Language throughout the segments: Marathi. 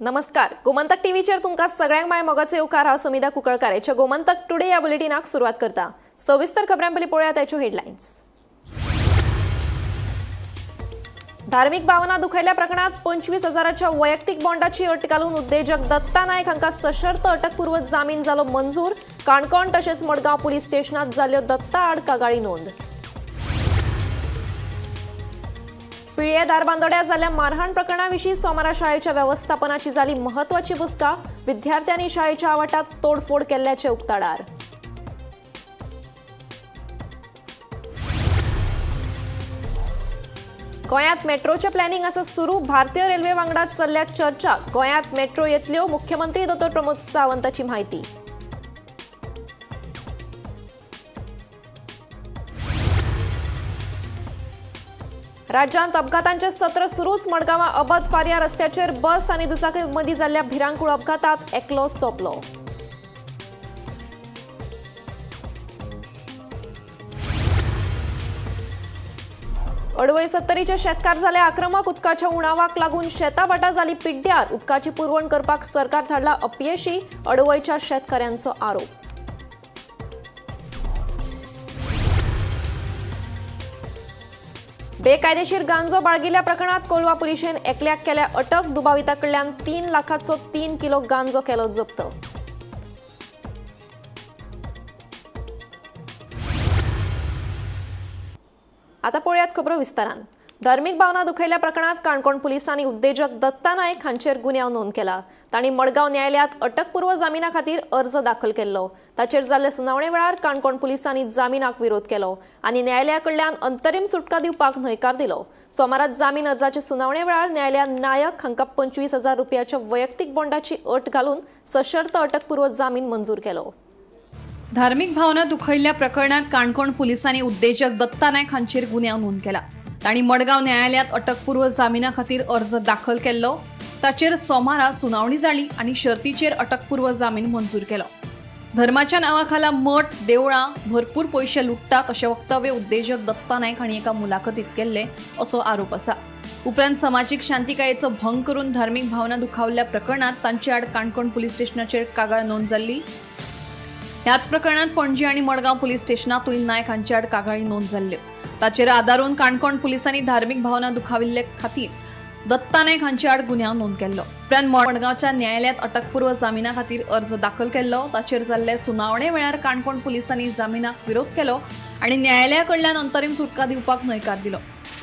नमस्कार. गोमंतक टीव्हीचेर तुमकां सगळ्यांक माय मोगाचे येवकार. हांव समिधा कुंकळकारेच्या गोमंतक टुडे या बुलेटिनाक सुरवात करता. सविस्तर खबरां पयलीं पळोवया ताच्यो हेडलायन्स. धार्मिक भावना दुखयल्या प्रकरणात 25,000च्या वैयक्तिक बॉन्डाची अट घालून उद्देजक दत्ता नायक हांकां सशर्त अटकपूर्व जामीन जालो मंजूर. काणकोण तशेंच मडगांव पुलीस स्टेशनात जाल्यो दत्ता आड कागाळी नोंद. पिळये दारबांदोड्या जाल्ल्या मारहाण प्रकरणाविशीं सोमारा शाळेच्या व्यवस्थापनाची जाली महत्वाची बसका. विद्यार्थ्यांनी शाळेच्या आवाठांत तोडफोड केल्ल्याचे उक्ताडार. गोंयांत मेट्रोचे प्लॅनिंग आसा सुरू. भारतीय रेल्वे वांगडा चल्ल्या चर्चा. गोंयांत मेट्रो येतल्यो. मुख्यमंत्री डॉ. प्रमोद सावंताची माहिती. राज्यांत अपघातांचे सत्र सुरूच. मडगांवां अबद फार्या रस्त्याचेर बस आनी दुचाकी मदीं जाल्ल्या भिरांकूळ अपघातात एकलो सोंपलो. अडवय 70चे शेतकार जाले आक्रमक. उदकाच्या उणावाक लागून शेतां भाटां जाली पिड्ड्यार. उदकाची पुरवण करपाक सरकार थारला अपयशी. अडवयच्या शेतकऱ्यांचो आरोप. बेकायदेशीर गांजो बाळगिल्ल्या प्रकरणात कोलवा पुलिशेन एकल्याक केल्या अटक. दुबाविताकडल्यान 3 लाखाचो 3 किलो गांजो केलो जप्त. आता पळयात खबरो विस्तारान. धार्मिक भावना दुखयल्या प्रकरणात काणकोण पुलिसांनी उद्देजक दत्ता नायक हांचेर गुन्यांव नोंद केला. तांणी मडगांव न्यायालयात अटकपूर्व जामिना खातीर अर्ज दाखल केल्लो. ताचेर जाल्ले सुनावणे वेळार काणकोण पुलिसांनी जामिनाक विरोध केलो आनी न्यायालयाकडल्यान अंतरीम सुटका दिवपाक न्हयकार दिलो. सोमारात जामीन अर्जाचे सुनावणे वेळार न्यायालयान नायक हांकां 25,000 रुपयाच्या वैयक्तीक बॉन्डाची अट घालून सशर्त अटकपूर्व जामीन मंजूर केलो. धार्मिक भावना दुखयल्ल्या प्रकरणात काणकोण पुलिसांनी उद्देजक दत्ता नायक हांचेर गुन्यांव नोंद केला. तांणी मडगांव न्यायालयात अटकपूर्व जामिना खातीर अर्ज दाखल केल्लो. ताचेर सोमारा सुनावणी जाली आनी शर्तीचेर अटकपूर्व जामीन मंजूर केलो. धर्माच्या नांवाखाला मठ, देवळां, भरपूर पयशे लुटतात अशें वक्तव्य उद्देजक दत्ता नायक हांणी एका मुलाखतीत केल्ले असो आरोप आसा. उपरांत समाजीक शांतीकायेचो भंग करून धार्मिक भावना दुखावल्ल्या प्रकरणात तांचे आड काणकोण पुलीस स्टेशनाचेर कागाळ नोंद जाल्ली. ह्याच प्रकरणात पणजी आणि मडगांव पुलीस स्टेशनातूय नायक हांचे आड कागाळी नोंद जाल्ल्यो. ताचेर आदारून काणकोण पुलिसांनी धार्मिक भावना दुखाविल्ले खातीर दत्ता नायक हांचे आड गुन्यांव नोंद केल्लो. उपरांत मडगांवच्या न्यायालयात अटकपूर्व जामिना खातीर अर्ज दाखल केल्लो. ताचेर जाल्ले सुनावणे वेळार काणकोण पुलिसांनी जामिनाक विरोध केलो आनी न्यायालयाकडल्यान अंतरीम सुटका दिवपाक न्हयकार दिलो.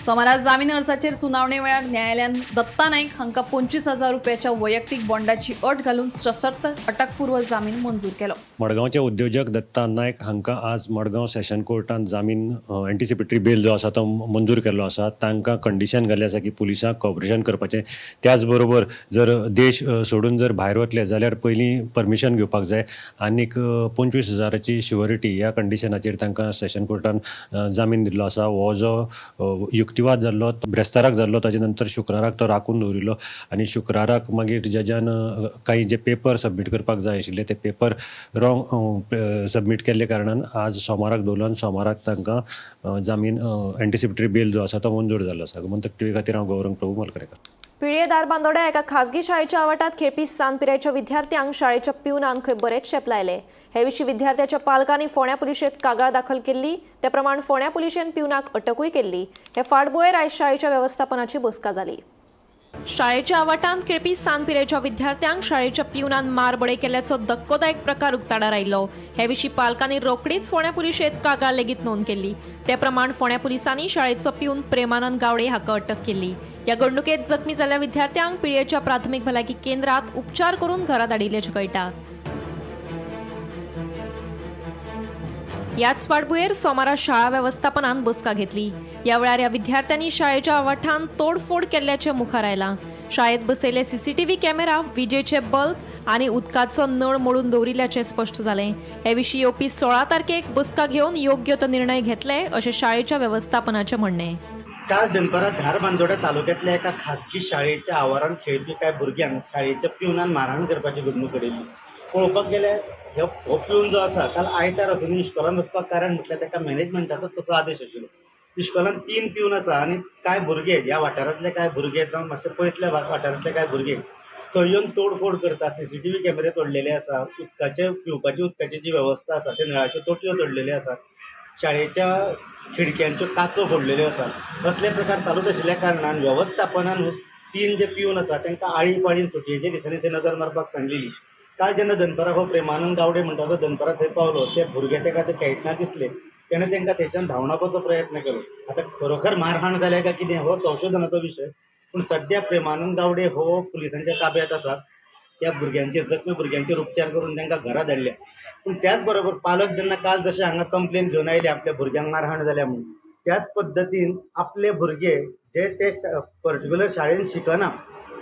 सोमारा जामीन अर्जाचेर सुनावणे वेळार न्यायालयान दत्ता नायक हांकां 25,000 रुपयाच्या वैयक्तीक बॉन्डाची अट घालून सशर्त अटकपूर्व जामीन मंजूर केलो. मडगांवचे उद्योजक दत्ता नायक हांकां आज मडगांव सेशन कोर्टान जामीन एंटिसिपेटरी बेल जो आसा तो मंजूर केल्लो आसा. तांकां कंडिशन घाल्लें आसा की पुलिसांक कॉपरेशन करपाचें. त्याच बरोबर जर देश सोडून जर भायर वतले जाल्यार पयलीं परमिशन घेवपाक जाय आनीक 25,000ची श्युअरिटी ह्या कंडिशनाचेर तांकां सेशन कोर्टान जामीन दिल्लो आसा. हो जो युक्तिवाद जाल्लो ब्रेस्ताराक जाल्लो. ताजे नंतर शुक्राराक तो राखून दवरिल्लो आनी शुक्राराक मागीर जजान काही जे पेपर सबमीट करपाक जाय आशिल्ले ते पेपर रॉंग सबमीट केल्ले कारणान आज सोमाराक दवरलो आनी सोमाराक तांकां जामीन एंटिसिपेटरी बेल जो आसा तो मंजूर जाल्लो आसा. गोमंतक टीव्ही खातीर हांव गौरंग प्रभू मलकरेकर. पिळये दारबांदोड्या एका खासगी शाळेच्या आवाठांत खेळपी सांत पिरायेच्या विद्यार्थ्यांक शाळेच्या पिवनान खंय बरेच शेप लायले. हे विशीं विद्यार्थ्याच्या पालकांनी फोंड्या पुलिशेंत कागाळ दाखल केल्ली. ते प्रमाण फोंड्या पुलिशेन पिवनाक अटकूय केल्ली. हे फाटभुंयेर आयज शाळेच्या व्यवस्थापनाची बसका जाली. शाळेच्या आवाठांत खेळपी सांत पिरायेच्या विद्यार्थ्यांक शाळेच्या पिवनान मारबडे केल्ल्याचो धक्कोदायक प्रकार उक्ताडार आयिल्लो. हे विशीं पालकांनी रोखडीच फोंड्या पुलिशेंत कागाळ लेगीत नोंद केल्ली. ते प्रमाण फोंड्या पुलिसांनी शाळेचो पिवन प्रेमानंद गावडे हाका अटक केल्ली. या घडणुकेत जखमी जाल्ल्या विद्यार्थ्यांक पिळयेच्या प्राथमीक भलायकी केंद्रात उपचार करून घरा धाडिल्ल्याचें कळटा. याच फाटभुंयेर सोमारा शाळा व्यवस्थापनान बसका घेतली. या वेळार ह्या विद्यार्थ्यांनी शाळेच्या आवाठांत तोडफोड केल्ल्याचें मुखार आयलां. शाळेत बसयले सीसीटीव्ही कॅमेरा, विजेचे बल्ब आनी उदकाचो नळ मोडून दवरिल्ल्याचें स्पश्ट जालें. हे विशीं येवपी 16 तारखेक बसका घेवन योग्य तो निर्णय घेतले अशें शाळेच्या व्यवस्थापनाचें म्हणणें. काल दनपारा धारबांदोड्या तालुक्यांतल्या एका खाजगी शाळेच्या आवारांत खेळपी कांय भुरग्यांक शाळेच्या पिवनान मारहाण करपाची घडणूक घडिल्ली. पळोवपाक गेल्यार हो पिवन जो आसा काल आयतार वचून इस्कॉलान वचपाक कारण म्हटल्यार ताका मॅनेजमेंटाचो तसो आदेश आशिल्लो. इस्कॉलान 3 पिवन आसा आनी कांय भुरगे ह्या वाठारांतले कांय भुरगे जावं मातशे पयसल्या वाठारांतले कांय भुरगे थंय येवन तोडफोड करता. CCTV कॅमेरे तोडलेले आसा, पिवपाची उदकाची जी वेवस्था आसा ते नळाच्यो तोटयो तोडलेल्यो आसा, शाळेच्या खिडक्यांच्यो काचो फोडलेल्यो आसा. असले प्रकार चालूच आशिल्ल्या कारणान वेवस्थापनान 3 जे पिवन आसा तांकां आळीपाळीन सुटयेच्या दिसांनी थंय नदर मारपाक सांगलेली. काल जेन्ना दनपारां हो प्रेमानंद गावडे म्हणटा तो दनपारां थंय पावलो, ते भुरगे ताका ते खेळटना दिसले. तेणें तांकां थंयच्यान धांवणाचो प्रयत्न केलो. आतां खरोखर मारहाण जाल्या काय कितें हो संशोधनाचो विशय, पूण सद्या प्रेमानंद गावडे हो पुलिसांच्या ताब्यांत आसा. त्या भुरग्यांचेर जखमी भुरग्यांचेर उपचार करून तांकां घरा धाडल्या. पूण त्याच बरोबर पालक जेन्ना काल जशे हांगा कंप्लेन घेवन आयले आपल्या भुरग्यांक मारहाण जाल्या म्हणून, त्याच पद्दतीन आपले भुरगे जे ते पर्टिक्युलर शाळेन शिकना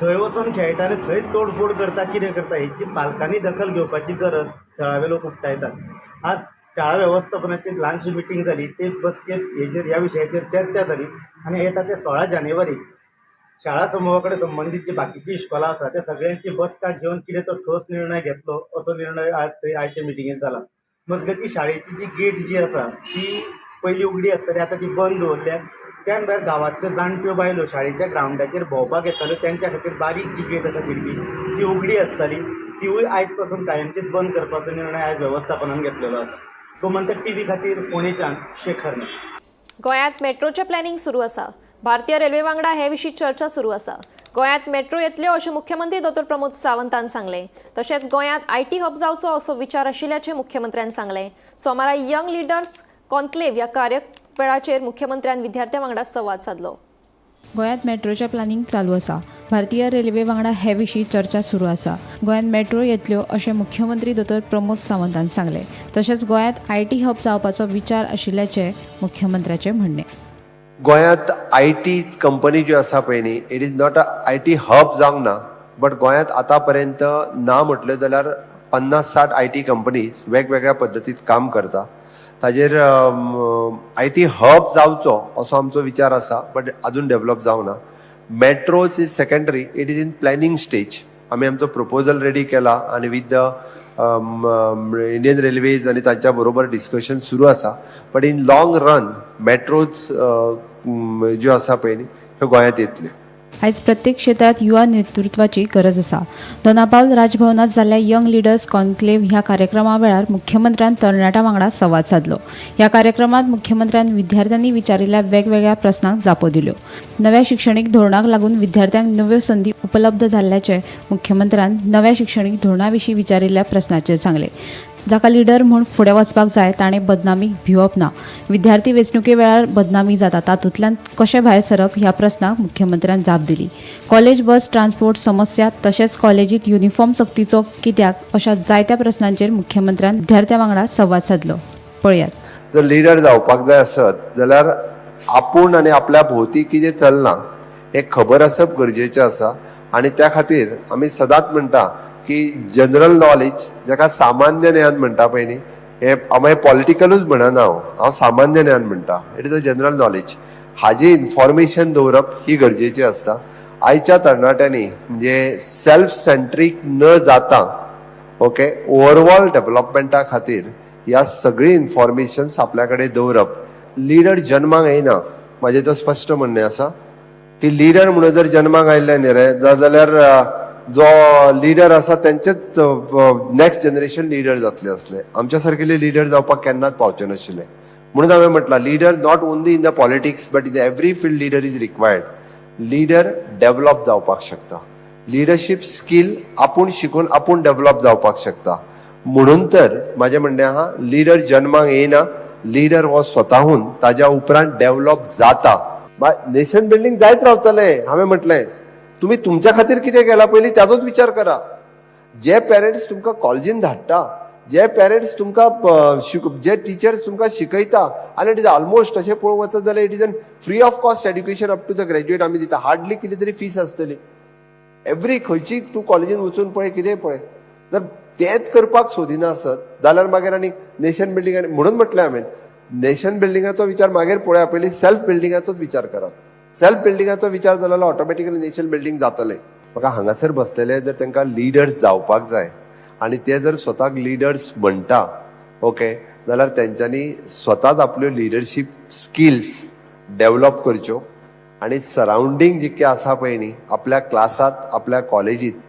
थंय वचून खेळटा आनी थंय तोडफोड करता, कितें करता हेची पालकांनी दखल घेवपाची गरज थळावे लोक उक्तायतात. आज शाळा वेवस्थापनाची ल्हानशी मिटींग जाली, ते बसकेत ह्या विशयाचेर चर्चा जाली आनी येता ते 16 जानेवारीक शाळा समूहा कडेन संबंधीत जी बाकीची इश्कोलां आसा त्या सगळ्यांची बसका घेवन कितें तो ठोस निर्णय घेतलो असो निर्णय आज थंय आयचे मिटिंगेंत जाला. मजगती शाळेची जी गेट जी आसा ती पयलीं उगडी आसताली, आतां ती बंद दवरल्या. त्या भायर गांवांतल्यो जाणट्यो बायलो शाळेच्या ग्रावंडाचेर भोंवपाक येताल्यो, त्यांच्या खातीर बारीक जी गेट आसा खिडकी ती उगडी आसताली, तिवूय आयज पासून कायमचीच बंद करपाचो निर्णय आयज वेवस्थापनान घेतलेलो आसा. गोमंतक TV खातीर पुणेच्यान शेखर नायक. गोंयांत मेट्रोचें प्लॅनिंग सुरू आसा. भारतीय रेल्वे वांगडा हे विशीं चर्चा सुरू आसा. गोंयांत मेट्रो येतल्यो अशें मुख्यमंत्री डॉ. प्रमोद सावंतान सांगलें. तशेंच गोंयांत IT हब जावचो असो विचार आशिल्ल्याचें मुख्यमंत्र्यान सांगलें. सोमारा यंग लिडर्स कॉन्क्लेव ह्या कार्यवेळाचेर मुख्यमंत्र्यान विद्यार्थ्यां वांगडा संवाद साधलो. गोंयांत मेट्रोचें प्लॅनिंग चालू आसा. भारतीय रेल्वे वांगडा हे विशीं चर्चा सुरू आसा. गोंयांत मेट्रो येतल्यो अशें मुख्यमंत्री डॉ. प्रमोद सावंतान सांगलें. तशेंच गोंयांत IT हब जावपाचो विचार आशिल्ल्याचें मुख्यमंत्र्याचें म्हणणें. गोंयांत IT कंपनी ज्यो आसा पळय न्ही, it is not a IT hub जावंक ना, बट गोंयांत आतां पर्यंत ना म्हटलें जाल्यार 50-60 IT कंपनीज वेगवेगळ्या पद्दतीत काम करता. ताजेर IT हब जावचो असो आमचो विचार आसा, बट अजून डेव्हलप जावंक ना. Metros is secondary, it is in planning stage. आमी आमचो प्रपोजल रेडी केला आनी विथ द इंडियन रेल्वेज आनी तांच्या बरोबर डिस्कशन सुरू आसा. But in long run metros ज्यो आसा पळय न्ही ह्यो गोंयांत येतल्यो. आयज प्रत्येक क्षेत्रात युवा नेतृत्वाची गरज आसा. दोनापावल राजभवनात जाल्ल्या यंग लिडर्स कॉन्क्लेव ह्या कार्यक्रमा वेळार मुख्यमंत्र्यान तरणाट्यां वांगडा संवाद साधलो. ह्या कार्यक्रमात मुख्यमंत्र्यान विद्यार्थ्यांनी विचारिल्ल्या वेगवेगळ्या प्रस्नांक जापो दिल्यो. नव्या शिक्षणीक धोरणाक लागून विद्यार्थ्यांक नव्यो संदी उपलब्ध जाल्ल्याचे मुख्यमंत्र्यान नव्या शिक्षणीक धोरणा विशीं विचारिल्ल्या प्रस्नाचेर सांगलें. जाका लिडर म्हूण फुडें वचपाक जाय ताणें बदनामीक भिवप ना. विद्यार्थी वेंचणुके वेळार बदनामी जाता तातूंतल्यान कशें भायर सरप ह्या प्रस्नाक मुख्यमंत्र्यान जाप दिली. कॉलेज बस ट्रान्सपोर्ट समस्या तशेंच कॉलेजींत युनिफॉर्म सक्तीचो कित्याक अशा जायत्या प्रस्नांचेर मुख्यमंत्र्यान विद्यार्थ्यां वांगडा संवाद साधलो. पळयात. जर लिडर जावपाक जाय आसत जाल्यार आपूण आनी आपल्या भोवती कितें चलना हें खबर आसप गरजेचें आसा. आनी त्या खातीर आमी सदांच म्हणटा की जनरल नॉलेज, जाका सामान्य ज्ञान म्हणटा पळय न्ही, हे हांव पॉलिटिकलूच म्हणना, हांव सामान्य ज्ञान म्हणटा. It is a general knowledge. Haji information दवरप ही गरजेची आसता. आयच्या तरणाट्यांनी म्हणजे सेल्फ सेंट्रीक न जाता ओके ओवरऑल डेव्हलपमेंटा खातीर ह्या सगळी इन्फॉर्मेशन्स आपल्या कडेन दवरप. लिडर जन्माक येना, म्हाजें तो स्पश्ट म्हणणें आसा की लिडर म्हणून जर जन्माक आयल्ले न्ही रे जाल्यार जो लिडर आसा तेंचेच नेक्स्ट जनरेशन लिडर जातले असले. आमच्या सारकेले लिडर जावपाक केन्नाच पावचे नाशिल्ले. म्हणून हांवें म्हटलां leader not only in the politics but in every field leader is required. Leader develop जावपाक शकता. लिडरशीप स्कील आपूण शिकून आपूण डेव्हलप जावपाक शकता. म्हणून तर म्हाजें म्हणणें आहा लिडर जन्माक येना, लिडर हो स्वताहून ताज्या उपरांत डेव्हलप जाता. नेशन बिल्डिंग जायत रावतलें. हांवें म्हटलें तुम्ही तुमच्या खातीर कितें केला पयलीं ताजोच विचार करा. जे पेरेंट्स तुमकां कॉलेजीन धाडटा, जे पेरेंट्स तुमकां जे टिचर्स तुमकां शिकयता आनी इट इज ऑलमोस्ट अशें पळोवंक वचत जाल्यार it is an free of cost education up to the graduate आमी दिता. हार्डली कितें तरी फीस आसतली. एवरी खंयची तूं कॉलेजीन वचून पळय कितें पळय. जर तेंच करपाक सोदिना आसत जाल्यार मागीर आनी नेशन बिल्डिंग. म्हणून म्हटलें हांवें नेशन बिल्डिंगाचो विचार मागीर पळया, पयलीं सेल्फ बिल्डिंगाचोच विचार करात. सेल्फ बिल्डिंगाचो विचार जालो ऑटोमॅटिकली नेशन बिल्डिंग जातलें. म्हाका हांगासर बसलेले जर तांकां लिडर्स जावपाक जाय आनी ते जर स्वताक लिडर्स म्हणटा ओके जाल्यार तेंच्यांनी स्वताच आपल्यो लिडरशीप स्किल्स डेव्हलप करच्यो आनी सरावंडींग जितकें आसा पळय न्ही आपल्या क्लासांत आपल्या कॉलेजींत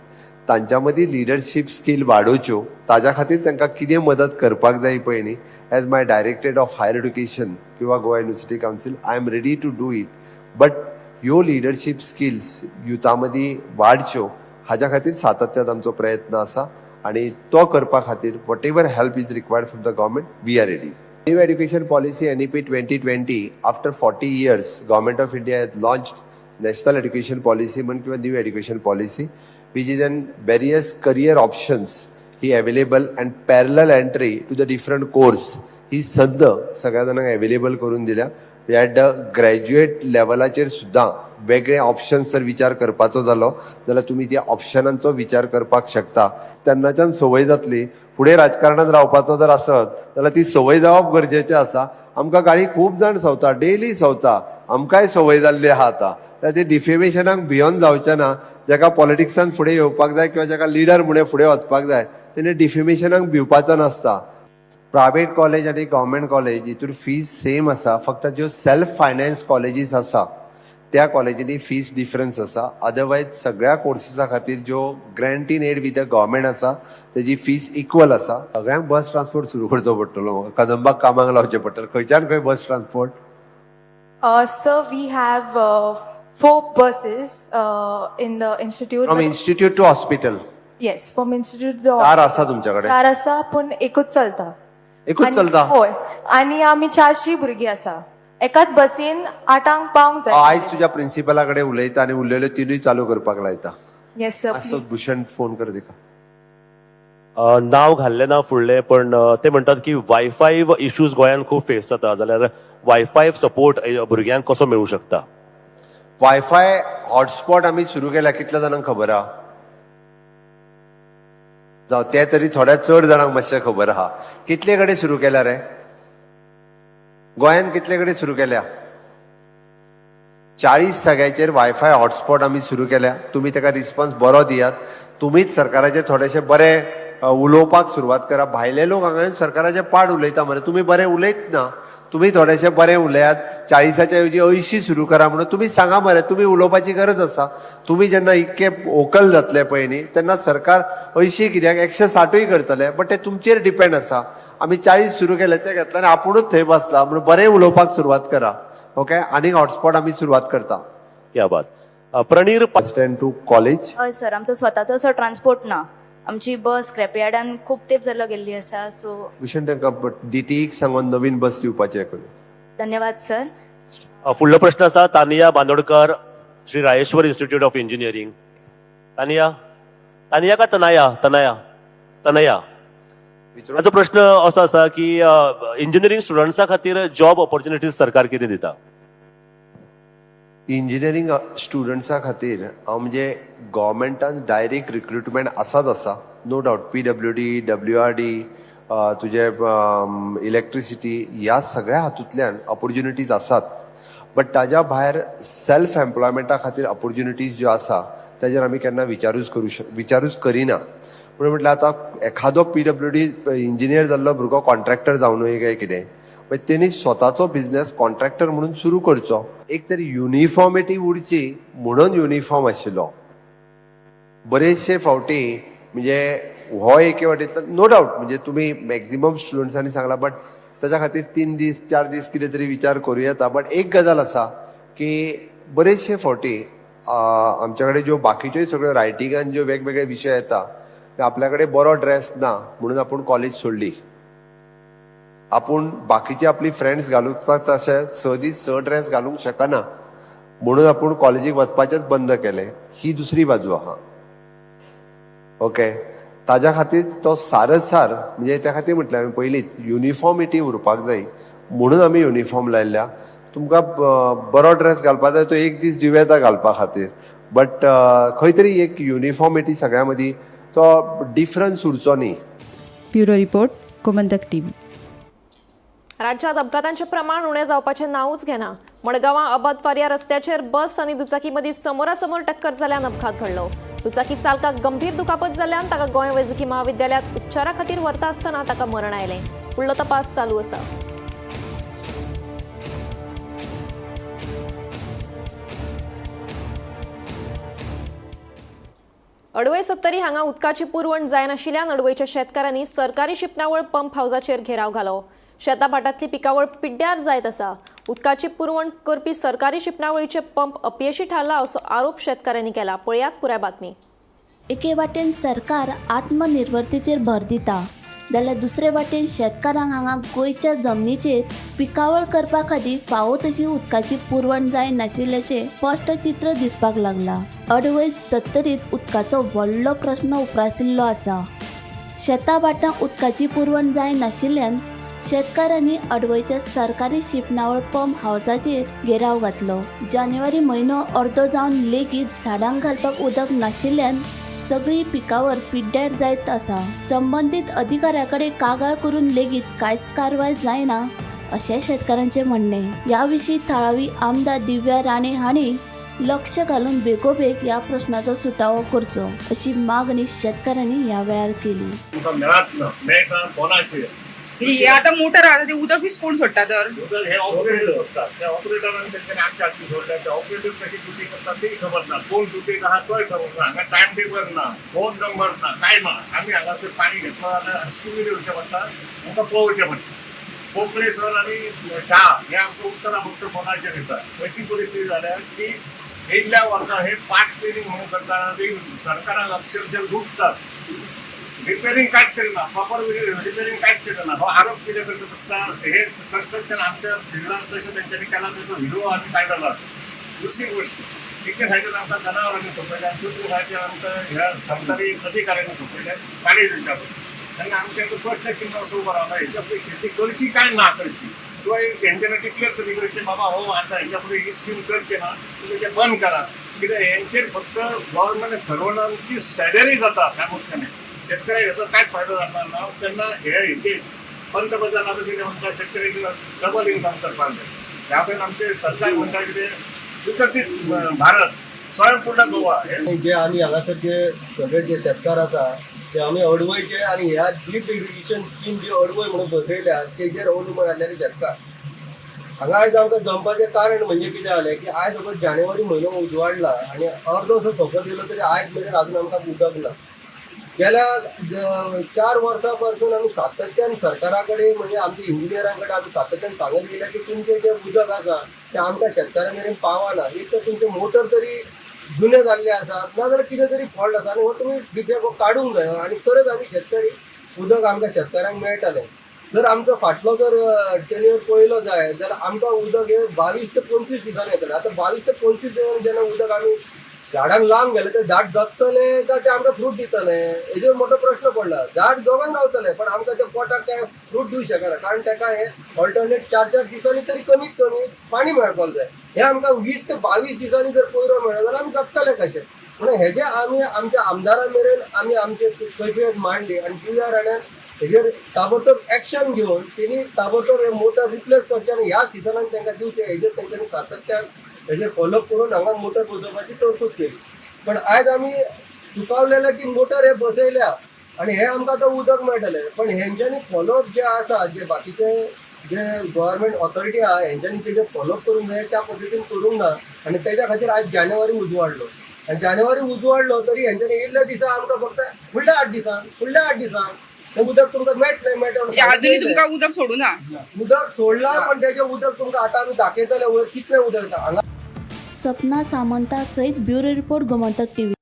तांच्या मदीं लिडरशीप स्कील वाडोवच्यो ताज्या खातीर तांकां कितें मदत करपाक जाय पळय न्ही as my directorate of higher education किंवा Goa university council I am ready to do it but ह्यो लिडरशीप स्किल्स युथा मदीं वाडच्यो हाज्या खातीर सातत्यान आमचो प्रयत्न आसा आणि तो करपा खातीर whatever help is required from the government we are ready. New education policy NEP 2020 after 40 years government of India has launched national education policy म्हण किंवा new education policy which is in various career options ही available and parallel entry to the different course ही संद सगळ्या जाणांक अवेलेबल करून दिल्या. ॲट द ग्रॅज्युएट लेवलाचेर सुद्दां वेगळे ऑप्शन्स जर विचार करपाचो जालो जाल्यार तुमी त्या ऑप्शनांचो विचार करपाक शकता. तेन्नाच्यान संवय जातली फुडें राजकारणांत रावपाचो जर आसत जाल्यार ती संवय जावप गरजेचें आसा. आमकां गाडी खूब जाण सवता डेली सवता आमकांय संवय जाल्ली आहा आतां ते डिफेमेशनाक भियोन जावचें ना. जाका पॉलिटिक्सान फुडें येवपाक जाय किंवा जाका लिडर म्हणून फुडें वचपाक जाय तेणे डिफेमेशनाक भिवपाचो नासता. प्रायवेट कॉलेज आनी गव्हर्मेंट कॉलेज हितून फीज सेम आसा फक्त ज्यो सेल्फ फायनान्स कॉलेजीस आसा त्या कॉलेजींनी फीज डिफरन्स आसा. अदरवायज सगळ्या कोर्सीसा खातीर ज्यो grant in aid with the government आसा तेजी फीज इक्वल आसा. सगळ्यांक बस ट्रान्सपोर्ट सुरू करचो पडटलो कदंबाक कामाक लावचें पडटलें. खंयच्यान खंय bus transport? Sir, we have 4 buses in the institute. From institute to hospital Yes, from institute to 4 आसा तुमच्या कडेन? 4 आसा पण एकूच चलता. एकूच आणि- चलता? होय. आणि आम्ही 400 भुरगीं आसा. एकाच बसीन 8 पावंक जाय. आयज तुज्या प्रिन्सिपला कडेन उलयता आनी उरलेल्यो तिनूय चालू करपाक लायता. येस सर असो भूषण फोन कर तिका. नाव घाल्लें ना फुडलें पण ते म्हणटात की वायफाय इश्यूज गोंयांत खूब फेस जाता जाल्यार वायफाय सपोर्ट भुरग्यांक कसो मेळूं शकता? वायफाय हॉटस्पॉट आमी सुरू केल्या कितल्या जाणांक खबर आहा? जावं ते तरी थोड्या चड जाणांक मातशें खबर आहा. कितले कडेन सुरू केल्या रे गोंयांत? कितले कडेन सुरू केल्या? 40 जाग्याचेर वायफाय हॉटस्पॉट आमी सुरू केल्या. तुमी ताका रिस्पॉन्स बरो दियात. तुमीच सरकाराचे थोडेशे बरे उलोवपाक सुरवात करा. भायले लोक हांगा येवन सरकाराचे पाड उलयता मरे. तुमी बरें उलयत ना. तुम्ही थोडेशे बरें उलयात. 40च्या ऐवजी 80 सुरू करा म्हणून तुम्ही सांगा मरे. तुम्ही उलोवपाची गरज आसा. तुम्ही जेन्ना इतके वोकल जातले पळय न्ही तेन्ना सरकार 80 कित्याक 160य करतले बट ते तुमचेर डिपेंड आसा. आमी 40 सुरू केले ते घेतले आनी आपुणूच थंय बसला म्हणून बरें उलोवपाक सुरवात करा. ओके आनीक हॉटस्पॉट आमी सुरवात करता. क्या बात. प्रणीर स्टँड टू कॉलेज? हय सर आमचो स्वताचो असो ट्रान्सपोर्ट ना. आमची बस स्क्रॅपयार्डान खूप तेंप जालो गेल्ली आसा सो भूषण तांकां DTEक सांगून नवीन बस दिवपाचें करून. धन्यवाद सर. फुडलो प्रश्न आसा Tania Bandodkar Shri Rayeshwar institute of engineering. Tania Tania का तनाया? तनया तनया. ताचो प्रश्न असो आसा की इंजिनियरिंग स्टुडंट्सां खातीर जॉब ऑपॉर्च्युनिटीज सरकार कितें दिता? इंजिनियरिंग स्टुडंट्सां खातीर म्हणजे गव्हर्मेंटान डायरेक्ट रिक्रुटमेंट आसाच आसा नो डावट. PWD WRD तुजे इलेक्ट्रिसिटी ह्या सगळ्या हातूंतल्यान ऑपॉर्च्युनिटीज आसात. बट ताज्या भायर सेल्फ एम्प्लॉयमेंटा खातीर ऑपॉर्च्युनिटीज ज्यो आसा ताजेर आमी केन्ना विचारूच करिना. म्हणून म्हटल्यार आतां एखादो PWD इंजिनियर जाल्लो भुरगो कॉन्ट्रॅक्टर जावनूय काय कितें मागीर तेणी स्वताचो बिझनेस कॉन्ट्रॅक्टर म्हणून सुरू करचो. एक तरी युनिफॉर्मिटी उरची म्हणून युनिफॉर्म आशिल्लो. बरेचशे फावटी म्हणजे हो एके वाटेंतल्यान नो डावट म्हणजे तुमी मॅक्झिमम स्टुडंट्सांनी सांगला बट ताच्या खातीर 3 दीस 4 दीस कितें तरी विचार करूं येता. बट एक गजाल आसा की बरेचशे फावटी आमच्या कडेन ज्यो बाकीच्योय सगळ्यो रायटिंगान ज्यो वेगवेगळे विशय येता आपल्या कडेन बरो ड्रेस ना म्हणून आपूण कॉलेज सोडली. आपूण बाकीचे आपली फ्रेंड्स घालूंक तशे 6 दीस 6 ड्रेस घालूंक शकना म्हणून आपूण कॉलेजीक वचपाचेंच बंद केलें. ही दुसरी बाजू आहा. ओके ताज्या खातीर तो सारसार म्हणजे त्या खातीर म्हटलें हांवें पयलींच युनिफॉर्मिटी उरपाक जाय म्हणून आमी युनिफॉर्म लायल्या. तुमकां बरो ड्रेस घालपाक जाय तो एक दीस दिव येता घालपा खातीर बट खंय तरी एक युनिफॉर्मिटी सगळ्या मदीं तो डिफरन्स उरचो न्ही. Bureau report Gomantak TV. राज्यात अपघातांचे प्रमाण उणें जावपाचें नांवच घेना. मडगांवां अबदवार ह्या रस्त्याचेर बस आनी दुचाकी मदीं समोरासमोर टक्कर जाल्ल्यान अपघात घडलो. दुचाकी चालकाक गंभीर दुखापत जाल्ल्यान ताका गोंय वैजकी महाविद्यालयांत उपचारा खातीर व्हरता आसतना ताका मरण आयलें. फुडलो तपास चालू आसा. अडवय सत्तरी हांगा उदकाची पुरवण जायनाशिल्ल्यान अडवयच्या शेतकारांनी सरकारी शिपणावळ पंप हाऊसाचेर घेराव घालो. शेतां भाटांतली पिकावळ पिड्ड्यार जायत आसा. उदकाची पुरवण करपी सरकारी शिपणावळीचे पंप अपयशी थारला असो आरोप शेतकाऱ्यांनी केला. पळयात पुराय बातमी. एके वाटेन सरकार आत्मनिर्भरतेचेर भर दिता जाल्यार दुसरे वाटेन शेतकारांक हांगा गोंयच्या जमनीचेर पिकावळ करपा खातीर फावो तशी उदकाची पुरवण जाय नाशिल्ल्याचें स्पश्ट चित्र दिसपाक लागला. अडवय सत्तरीत उदकाचो व्हडलो प्रस्न उप्रासिल्लो आसा. शेतां भाटांक उदकाची पुरवण जाय नाशिल्ल्यान शेतकारांनी अडवयच्या सरकारी शिपणावळ पंप हाऊसाचेर घेराव घातलो. जानेवारी म्हयनो अर्दो जावन लेगीत झाडांक घालपाक उदक नाशिल्ल्यान सगळी पिकावर पिड्ड्यार जायत आसा. संबंदीत अधिकाऱ्या कडेन कागाळ करून लेगीत कांयच कारवाय जायना अशें शेतकारांचें म्हणणें. ह्या विशीं थळावी आमदार दिव्या राणे हांणी लक्ष घालून बेगोबेग ह्या प्रस्नाचो सुटावो करचो अशी मागणी शेतकाऱ्यांनी ह्या वेळार केली. हे आता मोटर आता ते उदक वीस कोण सोडटा तर हे ऑपरेटर सोडतात. त्या ऑपरेटरांनी त्यांच्यानी आमच्या हाती सोडल्या. त्या ऑपरेटर कशी ड्युटी करतात तेही खबर ना. कोण ड्युटी आहात तोय खबर ना. हांगा टायम टेबल ना, फोन नंबर ना, काय ना. आम्ही हांगासर पाणी घेतलो जाल्यार स्कुली येवचें पडटा, आमकां पळोवचें पडटा. पोकळे सर आनी शाह हे आमकां उत्तरां फक्त फोनाचेर दितात. अशी परिस्थिती जाल्या की येयल्ल्या वर्सा हे पार्ट क्लिनिंग म्हणून करता सरकाराक अक्षरशः लुटतात. रिपेरिंग कांयच करिना, प्रॉपर रिपेरिंग कांयच करिना. हो आरोप कितें करचो पडटा. हे कन्स्ट्रक्शन आमच्या फिल्डांत तशें तेंच्यांनी केला तेजो व्हिडिओ आमी काडलेलो आसा. दुसरी गोष्ट एके सायडीन आमकां जनावरांनी सोंपयले आनी दुसरे सायडीन आमकां ह्या सरकारी अधिकाऱ्यांनी सोंपयले पाणी दिवच्या पडटा. तेन्ना आमच्या प्रश्न चिन्ह असो उबो रावता हेच्या फुडें शेती करची काय ना करची किंवा तेंच्यांनी डिक्लेअर तरी करचें बाबा हो आतां हेच्या फुडें ही स्कीम चलचे ना तुमी तें बंद करा. कित्याक हेंचेर फक्त गव्हर्नमेंट सर्वंटांची सॅलरी जाता प्रामुख्याने. शेतकऱ्याक हेचो कांयच फायदो जाता ना. तेन्ना हेचे पंतप्रधान आतां कितें म्हणटा शेतकऱ्याक डबल इन्कम करपाक जाय. ह्या वेळेन आमचे सरकार म्हणटा कितें विकसीत भारत स्वयंपूर्ण गोवा. जे आमी हांगासर जे सगळे जे शेतकार आसा ते आमी अडवयचे आनी ह्या ड्रीप इरिगेशन स्कीम जी अडवय म्हणून बसयल्या तेजेर अवलंबून आसलेले शेतकार. हांगा आयज आमकां जमपाचें कारण म्हणजे कितें जालें की आयज फकत जानेवारी म्हयनो उजवाडला आनी अर्दोसो सकयल गेलो तरी आयज मेरेन अजून आमकां उदक ना. गेल्या 4 वर्सां पासून आमी सातत्यान सरकारा कडेन म्हणजे आमच्या इंजिनियरां कडेन आमी सातत्यान सांगत गेल्या की तुमचें जें उदक आसा तें आमकां शेतकाऱ्यां मेरेन पावना. एक तर तुमचे मोटर तरी जुने जाल्ले आसात नाजाल्यार कितें तरी फॉल्ट आसा आनी हो तुमी डिफेक्ट काडूंक जाय आनी तरच आमी शेतकरी उदक आमकां शेतकाऱ्यांक मेळटलें. जर आमचो फाटलो जर टेन्युअर पळयलो जाय जाल्यार आमकां उदक हे 22 ते 25 दिसांनी येतलें. आतां 22 ते 25 दिसांनी जेन्ना उदक आमी झाडांक लावंक गेले ते झाड जगतले काय ते आमकां फ्रूट दितले हेजेर मोठो प्रश्न पडला. झाड जगोन रावतले पण आमकां ते पोटाक काय फ्रूट दिवंक शकना कारण ताका हे ऑल्टरनेट 4-4 दिसांनी तरी कमीत कमी पाणी मेळपाक जाय. हे आमकां 20 ते 22 दिसांनी जर पयरो मेळ्ळो जाल्यार आमी जगतले कशे. म्हणून हेजे आमी आमच्या आमदारां मेरेन आमी आमचे कैफियत मांडली आनी दिव्या राण्यान हेजेर ताबडतोब एक्शन घेवन तेणी ताबडतोब हे मोटर रिप्लेस करचे आनी ह्या सिजनान तांकां दिवचे हेजेर तेंच्यांनी सातत्यान हेजेर फॉलोअप करून हांगा मोटर बसोवपाची तरतूद केली. पण आयज आमी सुकावलेले की मोटर हे बसयल्या आनी हे आमकां आतां उदक मेळटलें. पण हेंच्यांनी फॉलोअप जे आसा जे बाकीचे जे गव्हर्मेंट ऑथॉरिटी आहा हेंच्यांनी तेजेर फॉलोअप करूंक जाय त्या पद्दतीन करूंक ना आनी तेज्या खातीर आयज जानेवारी उजवाडलो. आनी जानेवारी उजवाडलो तरी हेंच्यांनी येयल्ल्या दिसा आमकां फक्त फुडल्या 8 दिसान तें उदक तुमकां मेळटलें अजूनही तुमकां उदक सोडू ना. उदक सोडला पण तेजें उदक तुमकां आतां आमी दाखयतले वयर कितलें उदक येता. हांगा सपना सामंता सयत ब्युरो रिपोर्ट गोमंतक टीव्ही.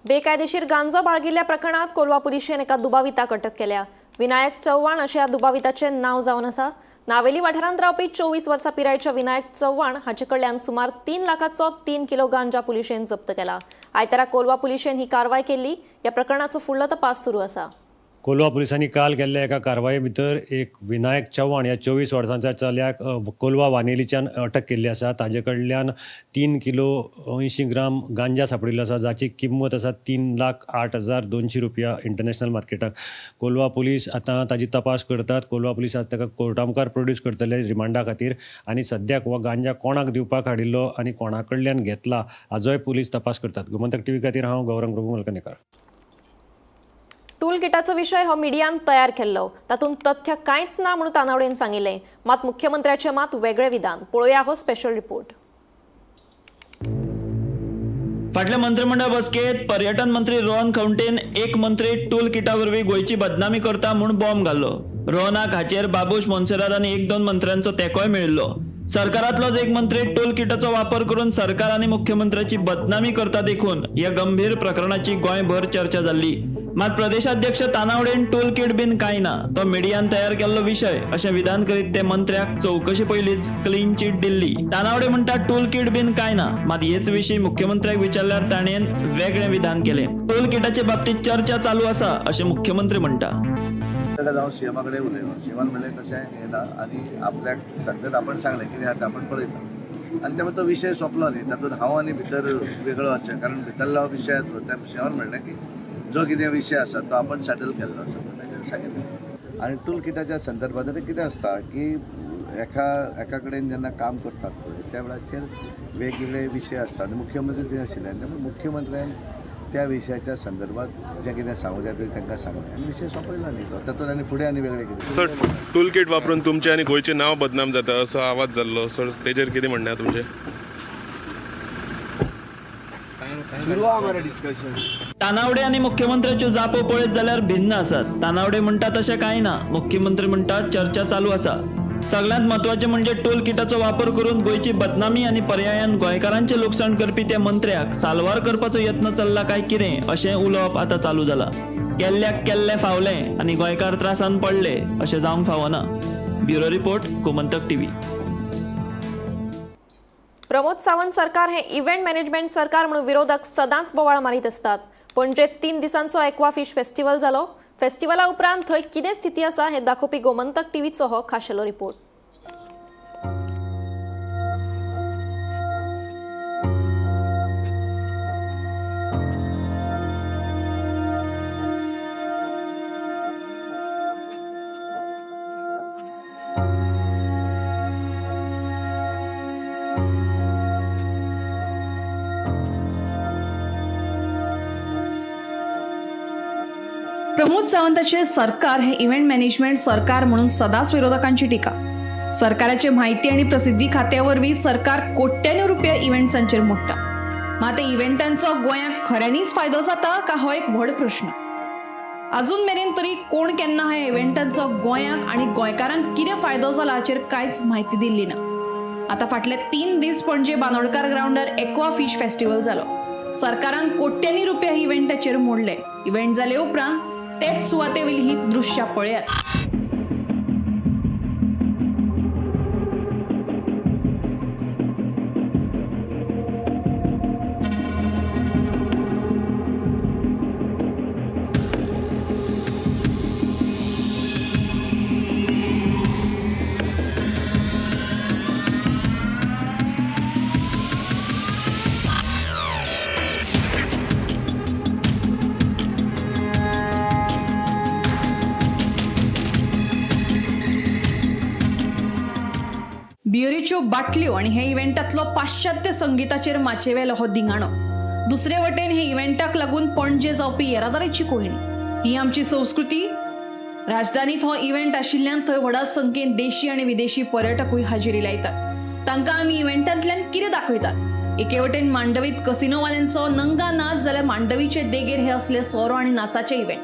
बेकायदेशीर गांजो बाळगिल्ल्या प्रकरणात कोलवा पुलिशेन एका दुबाविताक अटक केल्या. विनायक चव्हाण अशें ह्या दुबाविताचें नांव जावन आसा. नावेली वाठारांत रावपी 24 वर्सां पिरायेच्या विनायक चव्हाण हाचे कडल्यान सुमार 3 लाखाचो 3 किलो गांजा पुलिशेन जप्त केला. आयतारा कोलवा पुलिशेन ही कारवाय केल्ली. ह्या प्रकरणाचो फुडलो तपास सुरू आसा. कोलवा पुलिसांनी काल केल्ल्या एका कारवाये भितर एक विनायक चव्हाण ह्या 24 वर्सांच्या चल्याक कोलवा वानेलीच्यान अटक केल्ली आसा. ताजे कडल्यान 3 किलो 80 ग्राम गांजा सापडिल्लो आसा जाची किंमत आसा 3,08,200 रुपया इंटरनॅशनल मार्केटाक. कोलवा पुलीस आतां ताजी तपास करतात. कोलवा पुलीस आज ताका कोर्टा मुखार प्रोड्यूस करतले रिमांडा खातीर आनी सद्याक हो गांजा कोणाक दिवपाक हाडिल्लो आनी कोणा कडल्यान घेतला हाजोय पुलीस तपास करतात. गोमंतक टीव्ही खातीर हांव गौरंग प्रभू मलकनेकर. टूल किटाचो विशय हो मिडियान तयार केल्लो. तातूंत तथ्य कांयच ना म्हणून तानावडेन सांगिल्लें. मात मुख्यमंत्र्याचें मात वेगळें विधान. पळोवया हो स्पेशल रिपोर्ट. फाटल्या मंत्रिमंडळ बसकेत पर्यटन मंत्री रोहन खंवटेन एक मंत्री टूल किटा वरवीं गोंयची बदनामी करता म्हूण बॉम्ब घाल्लो. रोहनाक हाचेर बाबूश मोन्सेरात आनी 1-2 मंत्र्यांचो तेंकोय मेळिल्लो. सरकारांतलोच एक मंत्री टोल किटाचो वापर करून सरकार आनी मुख्यमंत्र्याची बदनामी करता देखून ह्या गंभीर प्रकरणाची गोंयभर चर्चा जाल्ली. मात प्रदेशाध्यक्ष तानावडेन टोल किट बीन कांय ना, तो मिडियान तयार केल्लो विशय अशें विधान करीत ते मंत्र्याक चौकशी पयलींच क्लीन चीट दिल्ली. तानावडे म्हणटा टोल किट बीन कांय ना, मात हेच विशीं मुख्यमंत्र्याक विचारल्यार ताणेन वेगळें विधान केलें. टोल किटाचे बाबतीत चर्चा चालू आसा अशें मुख्यमंत्री म्हणटा. जाऊन सीएमा कडेन उलयलो. सीएमान म्हणलें तशें हें ना आनी आपल्याक सांगतात आपण सांगलें कितें आतां आपण पळयता आनी त्यामुळे तो विशय सोंपलो न्ही. तातूंत हांव आनी भितर वेगळो वचचें, कारण भितरलो विशय त्या सीएमान म्हणलें की जो कितें विशय आसा तो आपण सेटल केल्लो आसा ताणें सांगितलें. आनी टूल किटाच्या संदर्भांत कितें आसता की एका कडेन जेन्ना काम करतात पळय त्या वेळाचेर वेगवेगळे विशय आसता आनी मुख्यमंत्री थंय आशिल्ले त्यामुळे मुख्यमंत्र्यान त्या विशयाच्या संदर्भात जें कितें सांगूं जाय तें तांकां सांगलें आनी विशय सोंपयलो न्ही तो. तातूंत आनी फुडें आनी वेगळें कितें. सर टूल किट वापरून तुमचें आनी गोंयचें नांव बदनाम जाता असो आवाज जाल्लो. सर तेजेर कितें म्हणणें आहा तुमचें? तानावडे आनी मुख्यमंत्र्याच्यो जापो पळयत जाल्यार भिन्न आसात. तानावडे म्हणटा तशें कांय ना, मुख्यमंत्री म्हणटा चर्चा चालू आसा. सगळ्यांत महत्वाचें म्हणजे टोल किटाचो वापर करून गोंयची बदनामी आनी पर्यायान गोंयकारांचें लुकसाण करपी त्या मंत्र्याक साल्वार करपाचो यत्न चल्ला काय कितें अशें उलोवप आतां चालू जालां. केल्ल्याक केल्लें फावलें आनी गोंयकार त्रासान पडले अशें जावंक फावना. Bureau report, Gomantak TV. Pramod Sawant सरकार हे इव्हेंट मॅनेजमेंट सरकार म्हणून विरोधक सदांच बोवाळ मारीत असतात. पणजेत 3 दिसांचो एक्वा फिश फेस्टिवल जालो. फेस्टिवला उपरांत थंय कितें स्थिती आसा हें दाखोवपी गोमंतक टीव्हीचो हो खाशेलो रिपोर्ट. प्रमोद सावंताचे सरकार हे इव्हेंट मॅनेजमेंट सरकार म्हणून सदांच विरोधकांची टीका. सरकाराचे माहिती आणि प्रसिद्धी खात्यावरवीं सरकार कोट्यांनी रुपया इव्हेंट्सांचेर मोडटा. मात इव्हेंटांचो गोंयाक खऱ्यांनीच फायदो जाता का हो एक व्हड प्रश्न. अजून मेरेन तरी कोण केन्ना ह्या इव्हेंटांचो गोंयाक आनी गोंयकारांक कितें फायदो जाला हाचेर कांयच म्हायती दिल्ली ना. आता फाटले 3 दीस पणजे बांदोडकार ग्राउंडार एक्वा फिश फेस्टिवल जालो. सरकारान कोट्यांनी रुपया इव्हेंटाचेर मोडले. इव्हेंट जाले उपरांत तेच सुवातेवयली ही दृश्यां पळयात. बियरीच्यो बाटल्यो आणि हे इव्हेंटातलो पाश्चात्य संगीताचेर माचेवेलो हो दिंगाणो. दुसरे वटेन हे इव्हेंटाक लागून पणजे जावपी येरादारीची कोयणी. ही आमची संस्कृती. राजधानीत हो इव्हेंट आशिल्ल्यान थंय व्हडा संख्येन देशी आणि विदेशी पर्यटकूय हाजेरी लायतात. तांकां आमी इव्हेंटांतल्यान कितें दाखयतात. एके वटेन मांडवीत कसिनोवाल्यांचो नंगा नाच जाल्यार मांडवीचे देगेर हे असले सोरो आणि नाचाचे इव्हेंट.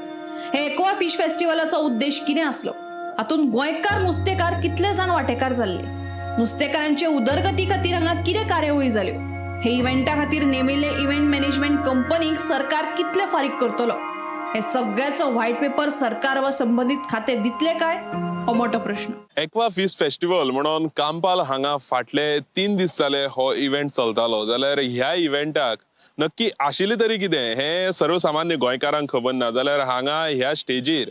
हे एक्वा फिश फेस्टिवलाचो उद्देश कितें आसलो. हातून गोंयकार नुस्तेकार कितले जाण वांटेकार जाल्ले. नुस्तेकारांचे उदरगती खातीर हांगा कितें कार्यावळी जाल्यो. हे इव्हेंटा खातीर नेमिल्ले इव्हेंट मॅनेजमेंट कंपनीक सरकार कितले फारीक करतलो. हे सगळ्याचो व्हाईट पेपर सरकार वा संबंधित खाते दितले काय हो मोठो प्रश्न. एक्वा फिश फेस्टिवल म्हणून कांपाल हांगा फाटले 3 दीस जाले हो इव्हेंट चलतालो. जाल्यार ह्या इव्हेंटाक नक्की आशिल्लें तरी कितें हें सर्वसामान्य गोंयकारांक खबर ना. जाल्यार हांगा ह्या स्टेजीर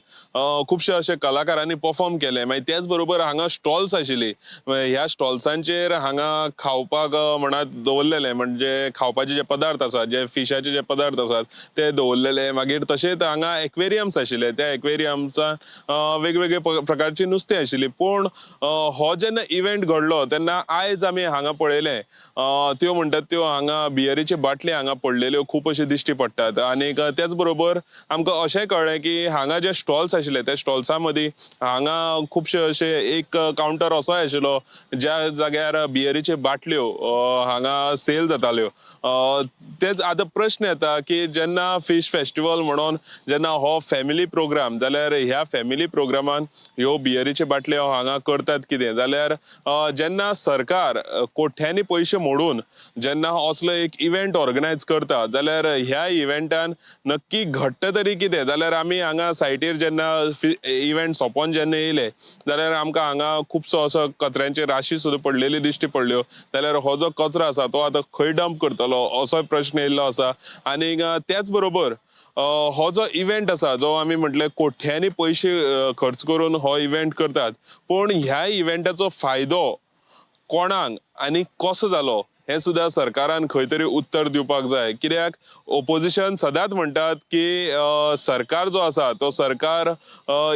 खुबशे अशे कलाकारांनी परफॉर्म केले. मागीर त्याच बरोबर हांगा स्टॉल्स आशिल्ली. ह्या स्टॉल्सांचेर हांगा खावपाक म्हणत दवरलेले, म्हणजे खावपाचे जे पदार्थ आसात, जे फिशाचे जे पदार्थ आसात ते दवरलेले. मागीर तशेंच हांगा एक्वेरियम्स आशिल्ले. त्या एक्वेरियम्सांत वेगवेगळे प्रकारची नुस्तें आशिल्ली. पूण हो जेन्ना इव्हेंट घडलो तेन्ना आयज आमी हांगा पळयलें त्यो म्हणटात त्यो हांगा बियरीचे बाटले हांगा पडलेल्यो खूब अशे दिश्टी पडटात. आनी त्याच बरोबर आमकां अशें कळ्ळें की हांगा जे स्टॉल्स आशिल्ले त्या स्टॉल्सां मदीं हांगा खुबशे अशे एक कावंटर असोय आशिल्लो ज्या जाग्यार बियरीचे बाटल्यो हांगा सेल जाताल्यो. तेच आतां प्रश्न येता की जेन्ना फिश फेस्टिवल म्हणून जेन्ना हो फॅमिली प्रोग्राम जाल्यार ह्या फॅमिली प्रोग्रामान ह्यो बियरीचे बाटल्यो हांगा करतात कितें जाल्यार जेन्ना सरकार कोट्यांनी पयशे मोडून जेन्ना असलो एक इव्हेंट ऑर्गनायज करता जाल्यार ह्या इव्हेंटान नक्की घडटा तरी कितें जाल्यार आमी हांगा सायटीर जेन्ना इव्हेंट सोंपोवन जेन्ना येयले जाल्यार आमकां हांगा खुबसो असो कचऱ्यांची राशी सुद्दां पडलेली दिश्टी पडल्यो जाल्यार हो जो कचरो आसा तो आतां खंय डंप करतलो असो प्रश्न येयल्लो आसा आनी त्याच बरोबर हो जो इव्हेंट आसा जो आमी म्हटले कोट्यांनी पयशे खर्च करून हो इव्हेंट करतात पूण ह्या इव्हेंटाचो फायदो कोणाक आनी कसो जालो हे सुद्धा सरकारान खंय तरी उत्तर दिवपाक जाय कित्याक ओपोजिशन सदांच म्हणटात की सरकार जो आसा तो सरकार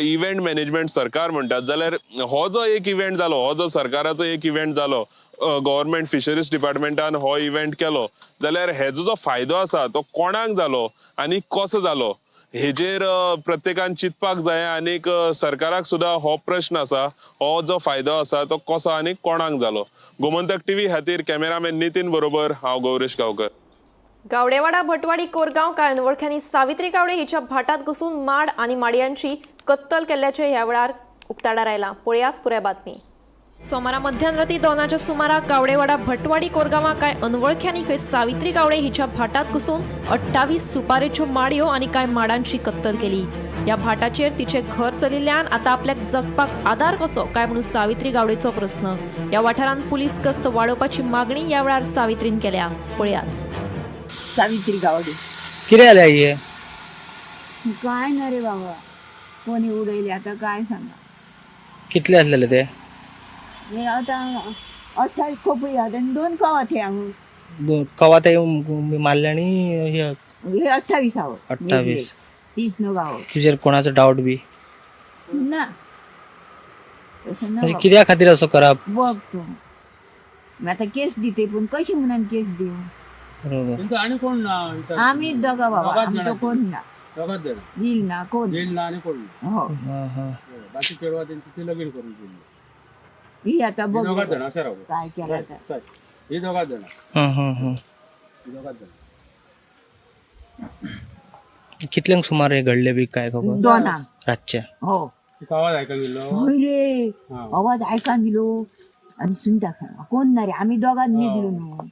इव्हेंट मॅनेजमेंट सरकार म्हणटात जाल्यार हो जो एक इव्हेंट जालो हो जो सरकाराचो एक इव्हेंट जालो गव्हर्मेंट फिशरीज डिपार्टमेंटान हो इव्हेंट केलो जाल्यार हेजो जो फायदो आसा तो कोणाक जालो आनी कसो जालो हेजेर प्रत्येकान चिंतपाक जाय आनीक सरकाराक सुद्धा हो प्रश्न आसा हो जो फायदो आसा तो कसो आनी कोणाक जालो गोमंतक टीव्ही खातीर कॅमेरामॅन नितीन बरोबर हांव गौरेश गांवकर. गावडेवाडा भटवाडी कोरगांव काय अनवळख्यांनी सावित्री गावडे हिच्या भाटात घुसून माड आणि माडयांची कत्तल केल्याचे ह्या वेळार उक्ताडार आयला. पळयात पुराय बातमी. सोमारा मध्यरात्री 2च्या सुमाराक गावडेवाडा भटवाडी कोरगांवां काय अनवळख्यांनी खंय सावित्री गावडे हिच्या भाटात घुसून 28 सुपारेच्यो माडयो आणि काय माडांची कत्तल केली. या भाटाचेर तिचे घर चलिल्ल्यान आता आपल्याक जगपाक आधार कसो काय म्हणून सावित्री गावडेचो प्रश्न. या वाठारांत पुलीस गस्त वाडोवपाची मागणी या वेळार सावित्रीन केल्या. पळयात. सावित्री गावडे कितें जालें हे काय ना रे बाबा कोणी उडयले आता काय सांगा. कितले आसलेले ते हे आता 28 खोपडी आहात आणि 2 कवाथे हांगा कवा ते मारले आनी हे 28 आहो 28 30 नो गाव तुजेर कोणाचो डाऊट बी ना तसं ना म्हणजे कित्या खातीर असो करप बघ तू मी आता केस दिते पण कशी म्हणून केस देऊ बरोबर आणि कोण आम्ही दोघा बाबा आमचं कोण ना येईल ना कोण हो बाकी ते लगीन करून ही आता बघ काय केलं आता कितल्यांक सुमार हे घडले बी काय खबर 2 रातच्या हो आवाज ऐका गेलो आणि सुनता कोण ना रे आम्ही दोघांनी गेलो न्हू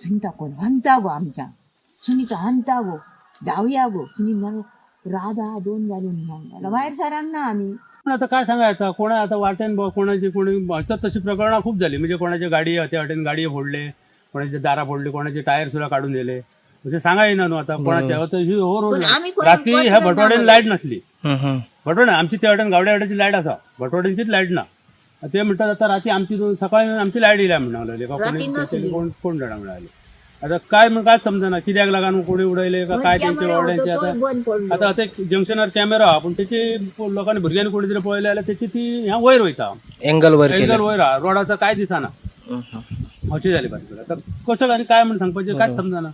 सुनता कोण हंता गो आमच्या सुनीता हंता गो जाऊया गो सुनी राधा 2 जाले बाहेर सरांग ना आम्ही आता काय सांगायचं कोणा आता वाटेन कोणाची कोणी तशी प्रकरणं खूप झाली म्हणजे कोणाची गाडी त्या वाटेन गाडी फोडले कोणाचे दारा फोडले कोणाचे टायर सुद्धा काढून दिले म्हणजे सांगा येणार न्हू आता कोणाच्या ही हो रोड रात्री ह्या भटवाड्यान लाईट नसली भटवाड्या आमची त्या वाटेन गावड्या वाड्याची लाईट आसा भटवाड्यांचीच लाईट ना ते म्हणतात आता रात्री आमची सकाळी आमची लाईट येयल्या म्हणाले कोण जाणा म्हणाले आता काय काय समजना कित्याक लागून कोणी उडयले का काय त्यांचे वाड्यांचे आता आता जंक्शनार कॅमेरा हा पण त्याची लोकांनी भुरग्यांनी कोणी तरी पळयले जाल्यार त्याची ती ह्या वयर वयता एंगल वयर हा रोडाचा काय दिसाना अशी जाली बारीक आता कशें आनी काय म्हणून सांगपाचें कांयच समजना.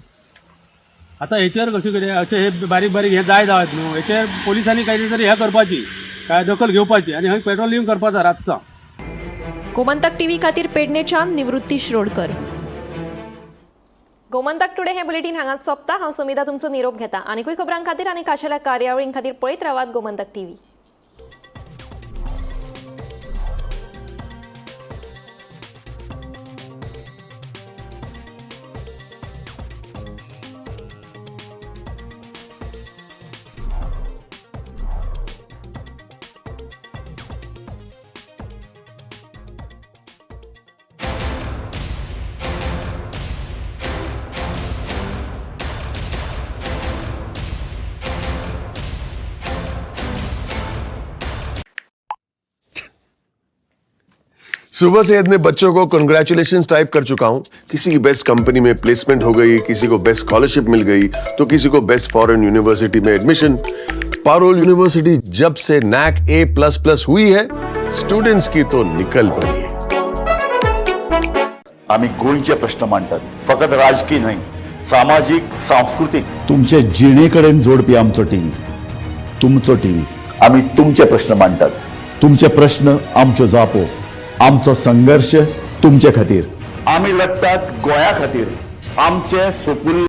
आता हेचेर कशें कितें अशें हे बारीक बारीक हे जाय जावत न्हू हेचेर पोलिसांनी काही तरी हे करपाची काय दखल घेवपाची आणि हय पेट्रोलिंग करपाचा रातचा. गोमंतक टीव्ही खातीर पेडणेच्या निवृत्ती शिरोडकर. गोमंतक टुडे हे बुलेटिन हांगाच सोंपता. हांव समिता तुमचो निरोप घेता. आनीकूय खबरां खातीर आनी खाशेल्या कार्यावळीं खातीर पळयत रावात गोमंतक टीव्ही. सुबह से इतने बच्चों को कंग्रेचुलेशंस टाइप कर चुका हूं. किसी की बेस्ट कंपनी में प्लेसमेंट हो गई, किसी को बेस्ट स्कॉलरशिप मिल गई, तो किसी को बेस्ट फॉरेन यूनिवर्सिटी में एडमिशन. पारोल यूनिवर्सिटी जब से NAC A++ हुई है, स्टुडंट्स की तो निकल पड़ी है. आम्ही गोंयचे प्रश्न मांडतात, फकत राजकीय न्हय, सामाजिक सांस्कृतिक. तुमचे जिणेकडेन जोडपी आमचो टीव्ही, तुमचो टीव्ही. आम्ही तुमचे प्रश्न मांडतात, तुमचे प्रश्न आमच्यो जापो, आमचो संघर्ष तुमचे खातीर. आम्ही लढतात गोंया खातीर, आमचे सोपूर